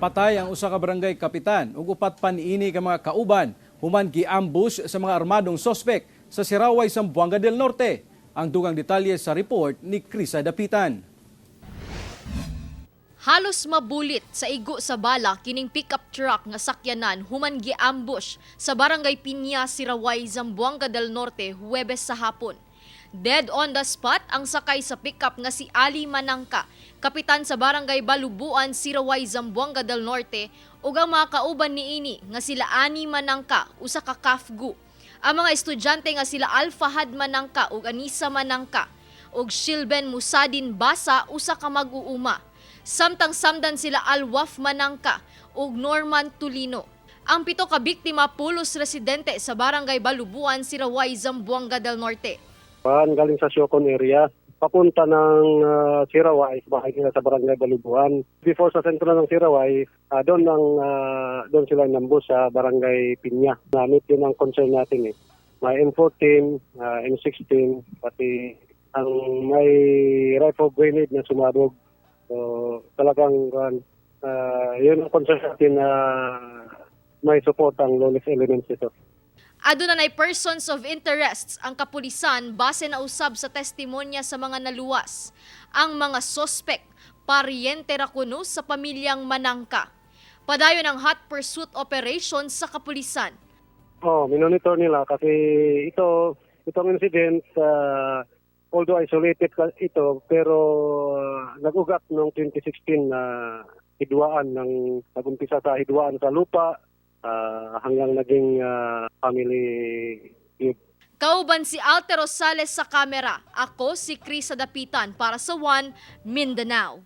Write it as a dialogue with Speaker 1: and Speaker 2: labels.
Speaker 1: Napatay ang usa ka barangay kapitan ug upat pa niini ka mga kauban human gi-ambush sa mga armadong sospek sa Siraway, Zamboanga del Norte. Ang dugang detalye sa report ni Krisa Dapitan.
Speaker 2: Halos mabulit sa igo sa bala kining pickup truck nga sakyanan human gi-ambush sa Barangay Piña, Siraway, Zamboanga del Norte Huwebes sa hapon. Dead on the spot ang sakay sa pickup nga si Ali Manangka, kapitan sa Barangay Balubuan, Siraway, Zamboanga del Norte, ug ang mga kauban niini nga sila Ani Manangka, usa ka kafgu. Ang mga estudyante nga sila Alfahad Manangka ug Anisa Manangka ug Shilben Musadin Basa, usa ka mag-uuma. Samtang-samdan sila Alwaf Manangka ug Norman Tulino. Ang 7 ka biktima pulos residente sa Barangay Balubuan, Siraway, Zamboanga del Norte.
Speaker 3: Galing sa Siocon area, papunta ng Siraway, bahay nila sa Barangay Balubuan. Before sa sentro ng Siraway, doon sila nambus sa Barangay Piña. Namit yun ang concern natin eh. May M14, M16, pati ang may rifle grenade na sumabog. So talagang yun ang concern natin na may support ang lawless elements ito.
Speaker 2: Adunay persons of interests ang kapulisan base na usab sa testimonya sa mga naluwas. Ang mga sospek, paryente ra kuno sa pamilyang Manangka. Padayon ang hot pursuit operation sa kapulisan.
Speaker 3: Minonitor nila kasi itong incident, although isolated ito, pero nag-ugat noong 2016 na hidwaan nag-umpisa sa hidwaan sa lupa, hanggang naging family feud.
Speaker 2: Kauban si Alter Rosales sa kamera. Ako si Krisa Dapitan para sa One Mindanao.